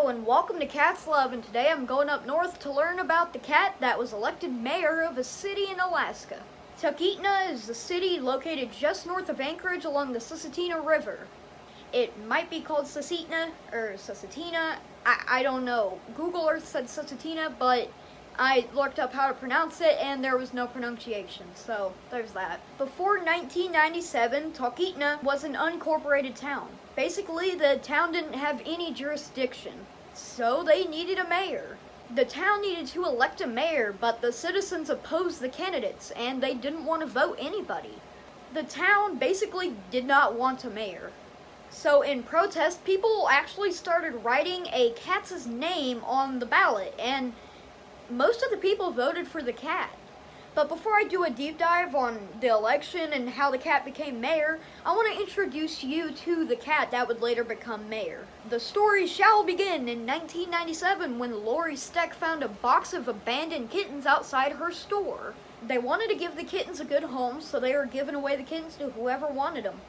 Hello and welcome to Cat's Love, and today I'm going up north to learn about the cat that was elected mayor of a city in Alaska. Talkeetna is a city located just north of Anchorage along the Susitna River. It might be called Susitna or Susitna, I don't know. Google Earth said Susitna, but I looked up how to pronounce it and there was no pronunciation, so there's that. Before 1997, Talkeetna was an unincorporated town. Basically, the town didn't have any jurisdiction, so they needed a mayor. The town needed to elect a mayor, but the citizens opposed the candidates and they didn't want to vote anybody. The town basically did not want a mayor. So in protest, people actually started writing a cat's name on the ballot, and most of the people voted for the cat. But before I do a deep dive on the election and how the cat became mayor, I want to introduce you to the cat that would later become mayor. The story shall begin in 1997 when Lori Steck found a box of abandoned kittens outside her store. They wanted to give the kittens a good home, so they were giving away the kittens to whoever wanted them.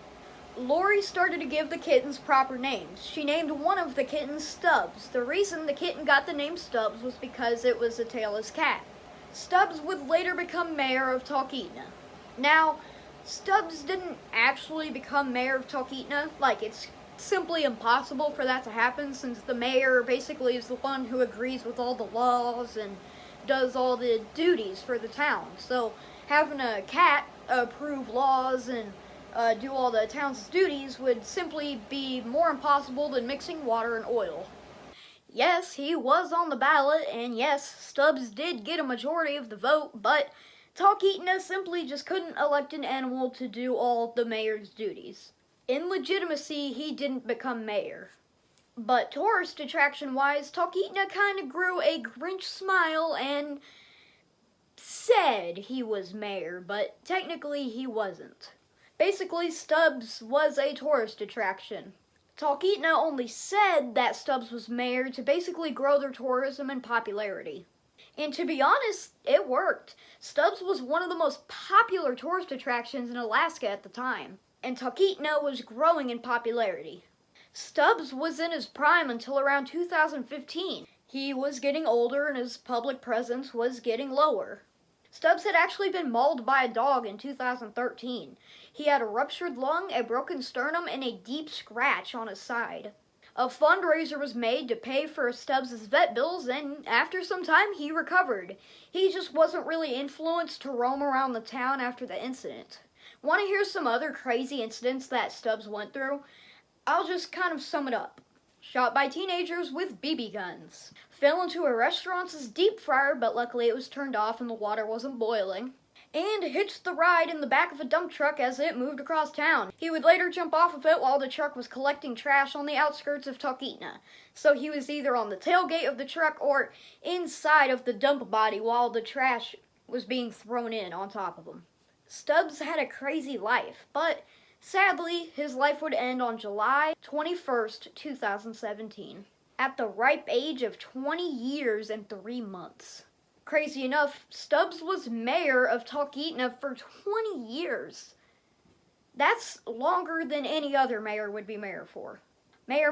Lori started to give the kittens proper names. She named one of the kittens Stubbs. The reason the kitten got the name Stubbs was because it was a tailless cat. Stubbs would later become mayor of Talkeetna. Now, Stubbs didn't actually become mayor of Talkeetna. It's simply impossible for that to happen since the mayor basically is the one who agrees with all the laws and does all the duties for the town. So having a cat approve laws and do all the town's duties would simply be more impossible than mixing water and oil. Yes, he was on the ballot, and yes, Stubbs did get a majority of the vote, but Talkeetna simply just couldn't elect an animal to do all the mayor's duties. In legitimacy, he didn't become mayor. But tourist attraction-wise, Talkeetna kind of grew a Grinch smile and said he was mayor, but technically he wasn't. Basically, Stubbs was a tourist attraction. Talkeetna only said that Stubbs was mayor to basically grow their tourism and popularity. And to be honest, it worked. Stubbs was one of the most popular tourist attractions in Alaska at the time, and Talkeetna was growing in popularity. Stubbs was in his prime until around 2015. He was getting older and his public presence was getting lower. Stubbs had actually been mauled by a dog in 2013. He had a ruptured lung, a broken sternum, and a deep scratch on his side. A fundraiser was made to pay for Stubbs' vet bills, and after some time he recovered. He just wasn't really influenced to roam around the town after the incident. Want to hear some other crazy incidents that Stubbs went through? I'll just kind of sum it up. Shot by teenagers with BB guns. Fell into a restaurant's deep fryer, but luckily it was turned off and the water wasn't boiling. And hitched the ride in the back of a dump truck as it moved across town. He would later jump off of it while the truck was collecting trash on the outskirts of Talkeetna. So he was either on the tailgate of the truck or inside of the dump body while the trash was being thrown in on top of him. Stubbs had a crazy life, but sadly, his life would end on July 21st, 2017, at the ripe age of 20 years and 3 months. Crazy enough, Stubbs was mayor of Talkeetna for 20 years. That's longer than any other mayor would be mayor for. Mayor.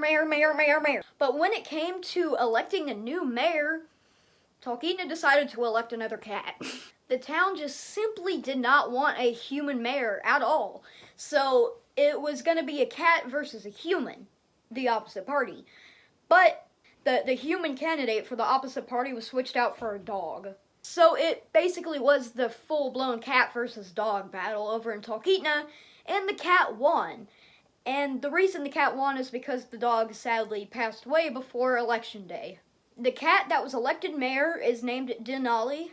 But when it came to electing a new mayor, Talkeetna decided to elect another cat. The town just simply did not want a human mayor at all. So it was going to be a cat versus a human, the opposite party. But the human candidate for the opposite party was switched out for a dog. So it basically was the full-blown cat versus dog battle over in Talkeetna, and the cat won. And the reason the cat won is because the dog sadly passed away before election day. The cat that was elected mayor is named Denali,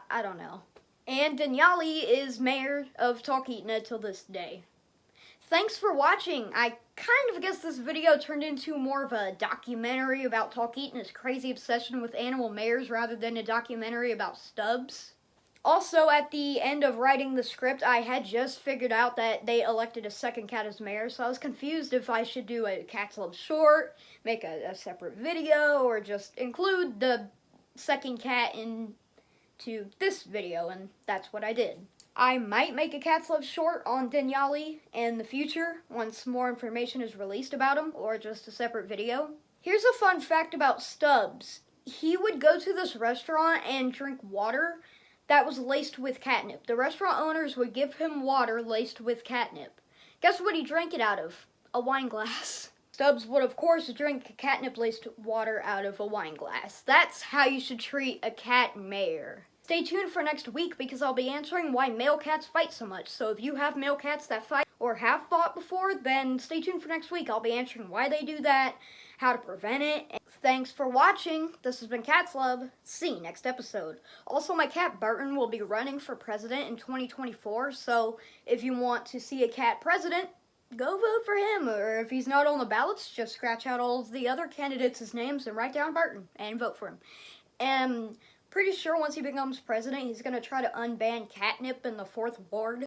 I don't know. And Denali is mayor of Talkeetna till this day. Thanks for watching. I kind of guess this video turned into more of a documentary about Talkeetna's crazy obsession with animal mayors rather than a documentary about Stubbs. Also, at the end of writing the script, I had just figured out that they elected a second cat as mayor, so I was confused if I should do a Cat's Love short, make a separate video, or just include the second cat into this video, and that's what I did. I might make a Cats Love short on Denali in the future once more information is released about him, or just a separate video. Here's a fun fact about Stubbs. He would go to this restaurant and drink water that was laced with catnip. The restaurant owners would give him water laced with catnip. Guess what he drank it out of? A wine glass. Stubbs would, of course, drink catnip-laced water out of a wine glass. That's how you should treat a cat mayor. Stay tuned for next week because I'll be answering why male cats fight so much. So if you have male cats that fight or have fought before, then stay tuned for next week. I'll be answering why they do that, how to prevent it. And thanks for watching. This has been Cats Love. See you next episode. Also, my cat Burton will be running for president in 2024. So if you want to see a cat president, go vote for him. Or if he's not on the ballots, just scratch out all of the other candidates' names and write down Burton and vote for him. And pretty sure once he becomes president, he's going to try to unban catnip in the 4th Ward.